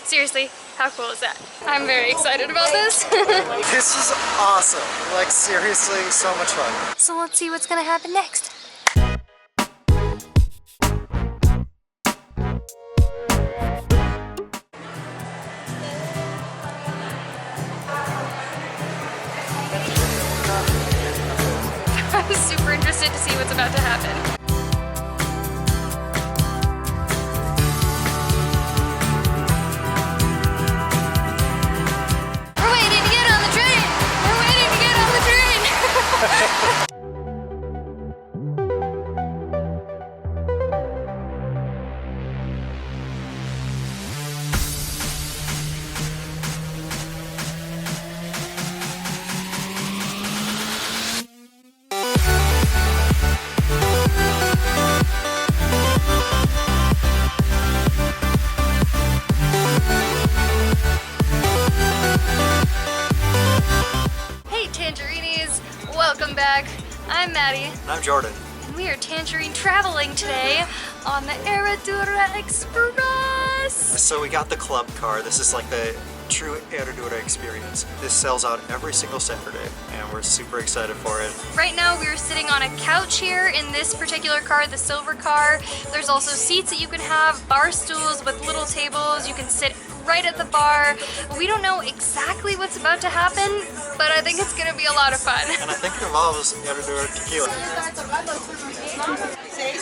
Seriously, how cool is that? I'm very excited about this. This is awesome. Like, seriously, so much fun. So let's see what's gonna happen next. I'm super interested to see what's about to happen. We're waiting to get on the train! We're waiting to get on the train! Welcome back. I'm Maddie. And I'm Jordan. And we are Tangerine traveling today on the Herradura Express. So we got the club car. This is like the true Herradura experience. This sells out every single Saturday and we're super excited for it. Right now we're sitting on a couch here in this particular car, the silver car. There's also seats that you can have, bar stools with little tables. You can sit right at the bar. We don't know exactly what's about to happen, but I think it's gonna be a lot of fun. And I think it involves Herradura tequila.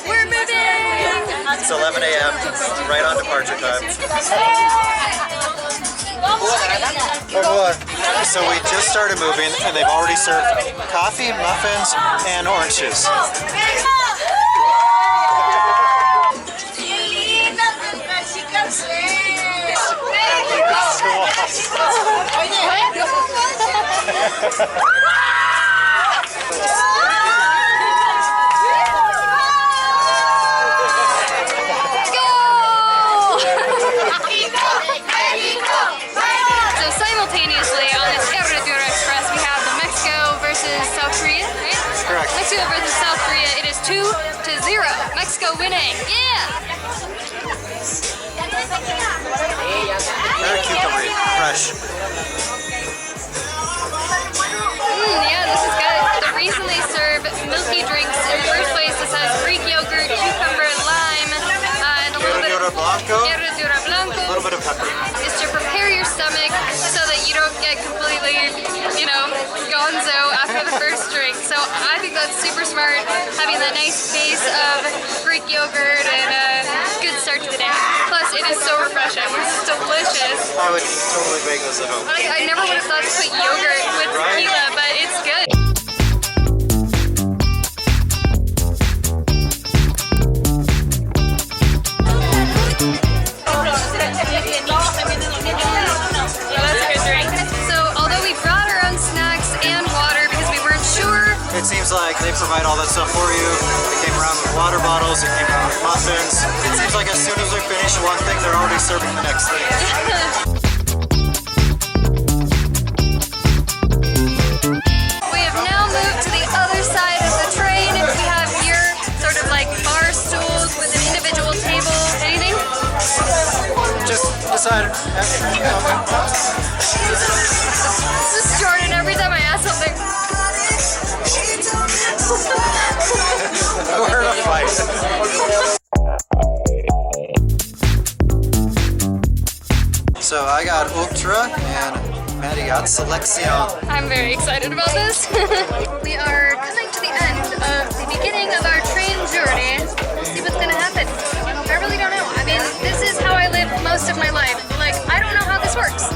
We're moving! It's 11 a.m. right on departure time. So we just started moving and they've already served coffee, muffins, and orange juice. So simultaneously on this Herradura Express we have the Mexico versus South Korea, right? Correct. Mexico versus South Korea. It is 2-0. Mexico winning. Yeah! Very cucumbery, fresh. Yeah, this is good. The recently served milky drinks in the first place. This has Greek yogurt, cucumber, lime, and a little bit of Herradura Blanco. A little bit of pepper. Is to prepare your stomach so that you don't get completely, gonzo after the first drink. So I think that's super smart, having that nice base of Greek yogurt and a good start to the day. Plus, it is so refreshing. It's delicious. I would totally make this at home. I never would have thought to put yogurt with tequila, but it's good. It seems like they provide all that stuff for you. It came around with water bottles, it came around with muffins. It seems like as soon as they finish one thing, they're already serving the next thing. We have now moved to the other side of the train. We have here sort of like bar stools with an individual table. Anything? Just decided. This is Jordan every time I ask something. We're in a fight. So I got Ultra and Maddie got Selección. I'm very excited about this. We are coming to the end of the beginning of our train journey. Let's see what's gonna happen. I really don't know. I mean, this is how I live most of my life. Like, I don't know how this works.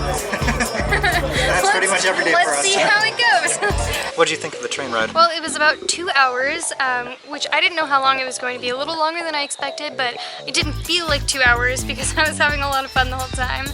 That's pretty much every day for us. Let's see how it goes. What did you think of the train ride? Well, it was about 2 hours, which I didn't know how long it was going to be. A little longer than I expected, but it didn't feel like 2 hours because I was having a lot of fun the whole time.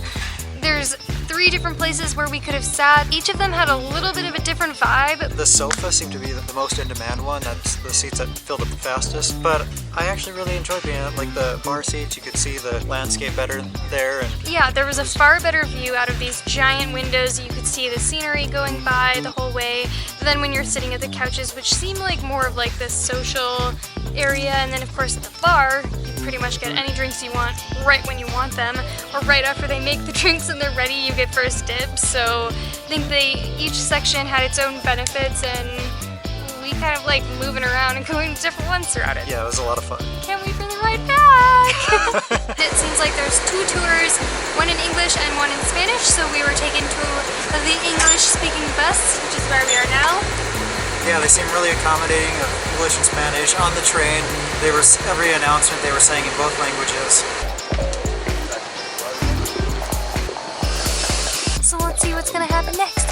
There's 3 different places where we could have sat. Each of them had a little bit of a different vibe. The sofa seemed to be the most in-demand one. That's the seats that filled up the fastest. But I actually really enjoyed being at like the bar seats. You could see the landscape better there. And yeah, there was a far better view out of these giant windows. You could see the scenery going by the whole way. But then when you're sitting at the couches, which seemed like more of like this social area, and then of course at the bar, you pretty much get any drinks you want right when you want them, or right after they make the drinks and they're ready, you get first dibs. So I think each section had its own benefits, and we kind of like moving around and going to different ones throughout it. Yeah, it was a lot of fun. Can't wait for the ride back! It seems like there's 2 tours, one in English and one in Spanish, so we were taken to the English-speaking bus, which is where we are now. Yeah, they seem really accommodating of English and Spanish. On the train, every announcement they were saying in both languages. So let's see what's gonna happen next.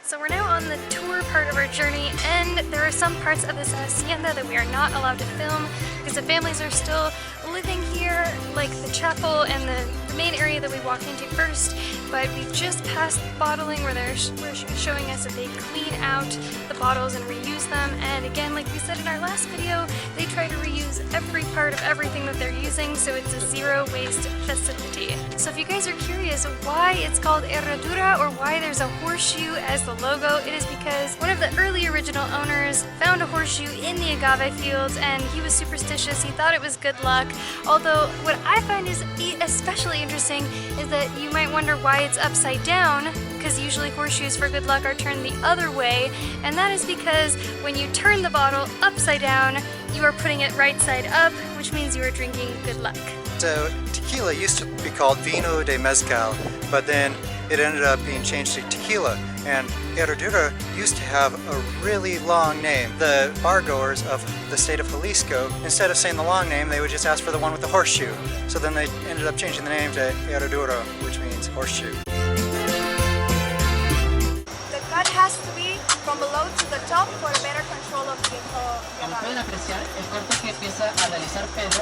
So we're now on the tour part of our journey, and there are some parts of this hacienda that we are not allowed to film because the families are still living here, like the chapel and the main area that we walked into first. But we just passed bottling where they're showing us that they clean out the bottles and reuse them. And again, like we said in our last video, they try to reuse every part of everything that they're using, so it's a zero waste facility. So if you guys are curious why it's called Herradura or why there's a horseshoe as the logo, it is because one of the early original owners found a horseshoe in the agave fields and he was superstitious. He thought it was good luck. Although what I find is especially interesting is that you might wonder why it's upside down, because usually horseshoes for good luck are turned the other way, and that is because when you turn the bottle upside down, you are putting it right side up, which means you are drinking good luck. So tequila used to be called vino de mezcal, but then it ended up being changed to tequila. And Herradura used to have a really long name. The bargoers of the state of Jalisco, instead of saying the long name, they would just ask for the one with the horseshoe. So then they ended up changing the name to Herradura, which means horseshoe. The cut has to be from below to the top for better control of the Como pueden apreciar, el corte que empieza a realizar Pedro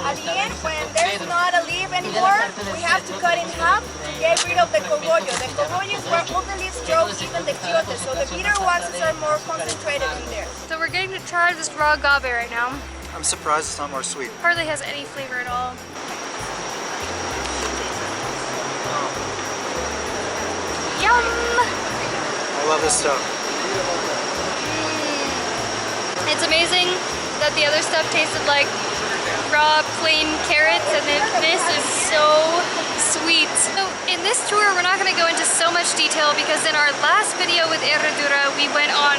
At the end, when there's not a leaf anymore, we have to cut in half to get rid of the cogollo. The cogollo is where all the leaves grow, even the quiotes, so the bitter ones are more concentrated in there. So we're getting to try this raw agave right now. I'm surprised it's not more sweet. Hardly has any flavor at all. Yum! I love this stuff. It's amazing that the other stuff tasted like raw, plain carrots, and then this is so sweet. So in this tour, we're not going to go into so much detail because in our last video with Herradura, we went on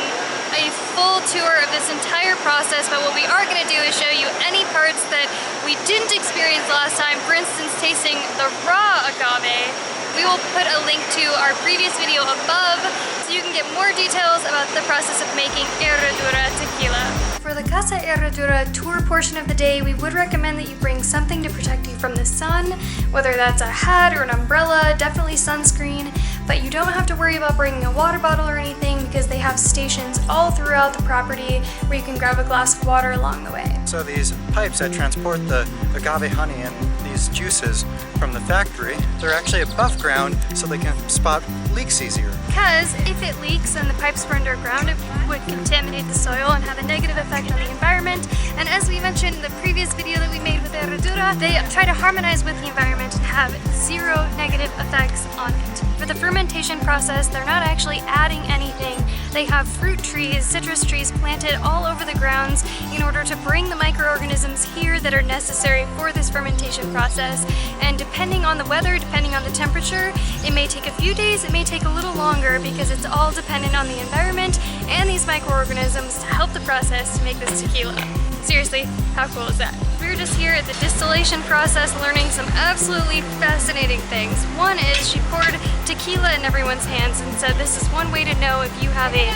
a full tour of this entire process, but what we are going to do is show you any parts that we didn't experience last time. For instance, tasting the raw agave. We will put a link to our previous video above so you can get more details about the process of making Herradura tequila. For the Casa Herradura tour portion of the day, we would recommend that you bring something to protect you from the sun, whether that's a hat or an umbrella, definitely sunscreen, but you don't have to worry about bringing a water bottle or anything because they have stations all throughout the property where you can grab a glass of water along the way. So these pipes that transport the agave honey and these juices from the factory, they're actually above ground so they can spot leaks easier. Because if it leaks and the pipes were underground, it would contaminate the soil and have a negative effect on the environment. And as we mentioned in the previous video that we made with Herradura, they try to harmonize with the environment and have zero negative effects on it. For the fermentation process, they're not actually adding anything. They have fruit trees, citrus trees planted all over the grounds in order to bring the microorganisms here that are necessary for this fermentation process. And depending on the weather, depending on the temperature, it may take a few days, it may take a little longer because it's all dependent on the environment and these microorganisms to help the process to make this tequila. Seriously, how cool is that? We're just here at the distillation process learning some absolutely fascinating things. One is she poured tequila in everyone's hands and said this is one way to know if you have a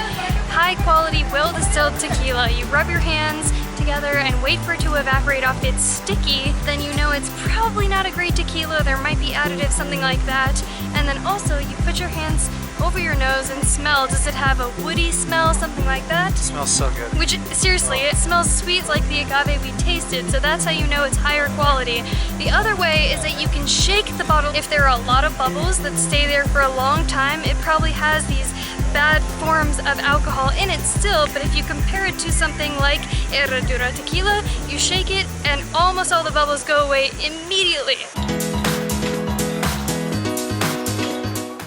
high quality, well distilled tequila. You rub your hands together and wait for it to evaporate off. It's sticky, then you know it's probably not a great tequila. There might be additives, something like that. And then also you put your hands over your nose and smell. Does it have a woody smell, something like that? It smells so good. Which, seriously, it smells sweet like the agave we tasted, so that's how you know it's higher quality. The other way is that you can shake the bottle. If there are a lot of bubbles that stay there for a long time, it probably has these bad forms of alcohol in it still, but if you compare it to something like Herradura tequila, you shake it and almost all the bubbles go away immediately.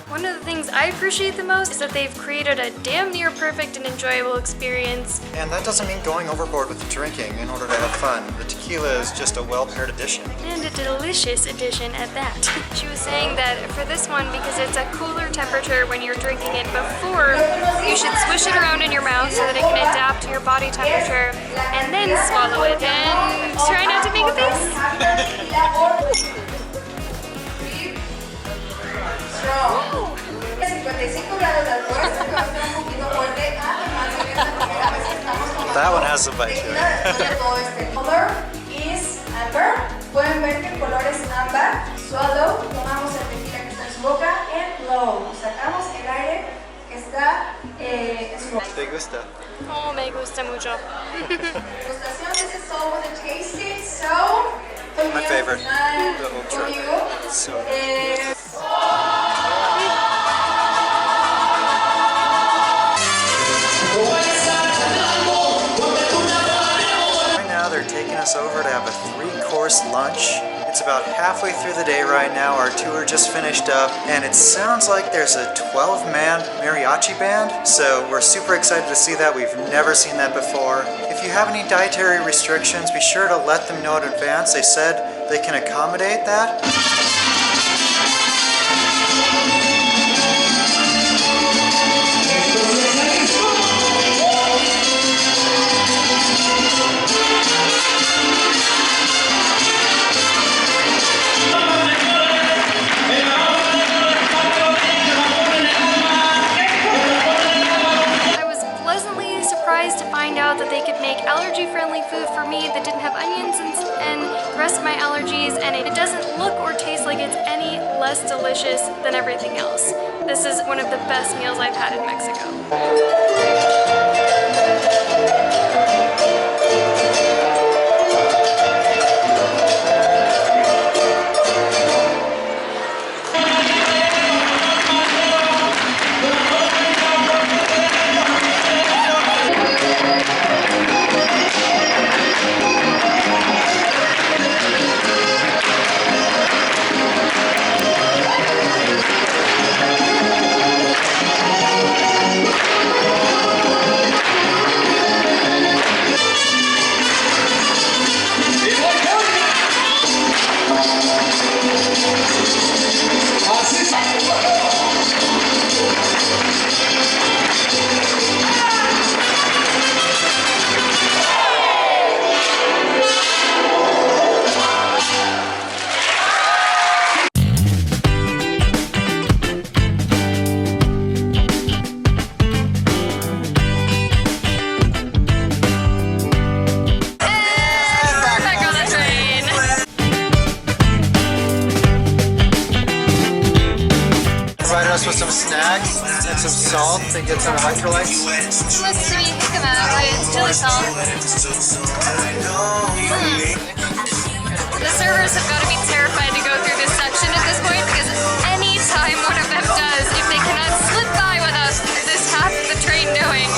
One of the things I appreciate the most is that they've created a damn near perfect and enjoyable experience. And that doesn't mean going overboard with the drinking in order to have fun. The tequila is just a well-paired addition. And a delicious addition at that. She was saying that for this one, because it's a cooler temperature when you're drinking it before, you should swish it around in your mouth so that it can adapt to your body temperature, and then swallow it and try not to make a face. That one has a bite to it. Color is amber. Pueden ver que el color es ámbar. Swallow, tomamos el tequila que está en su boca, and blow. Sacamos el aire que está en su boca. ¿Te gusta? Oh, me gusta mucho. Degustación, this is all with the tasting, so... My favorite, the ultra. So right now they're taking us over to have a 3-course lunch. It's about halfway through the day right now. Our tour just finished up, and it sounds like there's a 12-man mariachi band, so we're super excited to see that. We've never seen that before. If you have any dietary restrictions, be sure to let them know in advance. They said they can accommodate that. That they could make allergy-friendly food for me that didn't have onions and the rest of my allergies, and it doesn't look or taste like it's any less delicious than everything else. This is one of the best meals I've had in Mexico. With some snacks and some salt to get some electrolytes. Looks to me jicama, right? Chili salt. The servers have got to be terrified to go through this section at this point, because any time one of them does, if they cannot slip by without this half of the train knowing.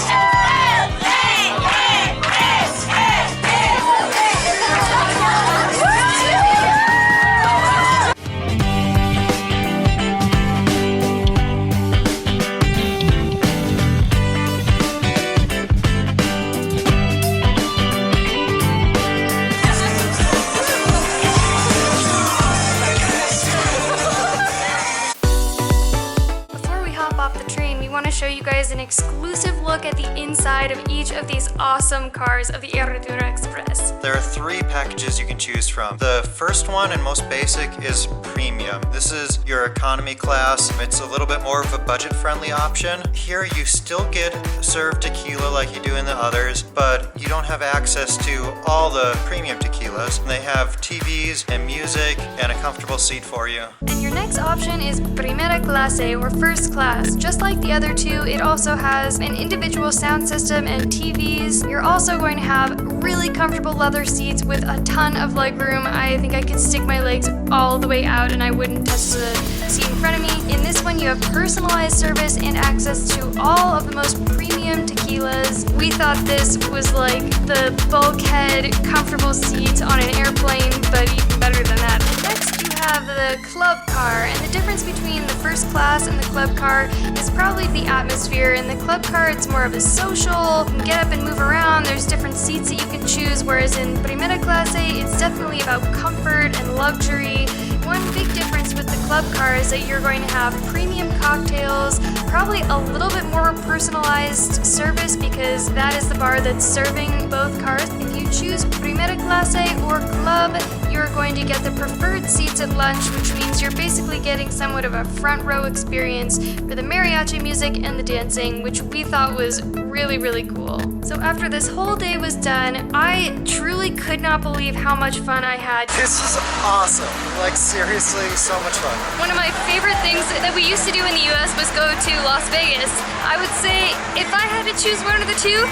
Show you guys an exclusive look at the inside of each of these awesome cars of the Herradura Express. There are 3 packages you can choose from. The first one and most basic is premium. This is your economy class. It's a little bit more of a budget-friendly option. Here you still get served tequila like you do in the others, but you don't have access to all the premium tequilas. They have TVs and music and a comfortable seat for you. And your next option is Primera Clase, or first class. Just like the other 2, it also has an individual sound system and TVs. You're also going to have really comfortable leather seats with a ton of legroom. I think I could stick my legs all the way out and I wouldn't touch the seat in front of me. In this one, you have personalized service and access to all of the most premium tequilas. We thought this was like the bulkhead comfortable seats on an airplane, but even better than that. Next, you have the club car, and the difference between the first class and the club car is probably the atmosphere. In the club car, it's more of a social, you can get up and move around, there's different seats that you can choose, whereas in Primera Clase, it's definitely about comfort and luxury. One big difference with the club car is that you're going to have premium cocktails, probably a little bit more personalized service because that is the bar that's serving both cars. If you choose Primera Clase or Club, you're going to get the preferred seats at lunch, which means you're basically getting somewhat of a front row experience for the mariachi music and the dancing, which we thought was really, really cool. So after this whole day was done, I truly could not believe how much fun I had. This is awesome. Like seriously, so much fun. One of my favorite things that we used to do in the US was go to Las Vegas. I would say if I had to choose one of the two,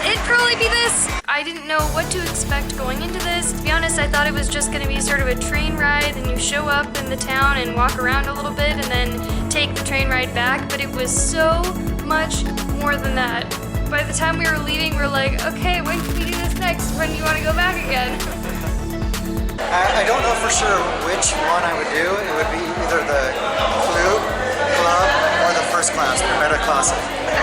it'd probably be this. I didn't know what to expect going into this. To be honest, I thought it was just gonna be sort of a train ride and you show up in the town and walk around a little bit and then take the train ride back, but it was so much more than that. By the time we were leaving, we're like, okay, when can we do this next? When do you want to go back again? I don't know for sure which one I would do. It would be either the club or the first class, Primera Clase.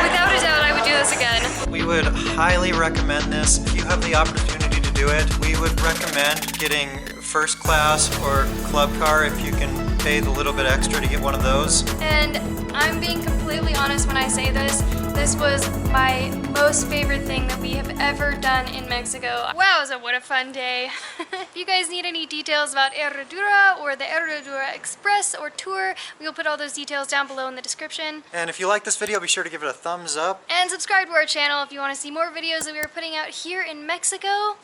Without a doubt, I would do this again. We would highly recommend this. If you have the opportunity to do it, we would recommend getting first class or club car if you can pay the little bit extra to get one of those. And I'm being completely honest when I say this. This was my most favorite thing that we have ever done in Mexico. Wow, so what a fun day. If you guys need any details about Herradura or the Herradura Express or tour, we will put all those details down below in the description. And if you like this video, be sure to give it a thumbs up. And subscribe to our channel if you want to see more videos that we are putting out here in Mexico.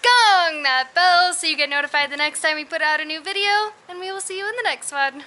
Gong that bell so you get notified the next time we put out a new video, and we will see you in the next one.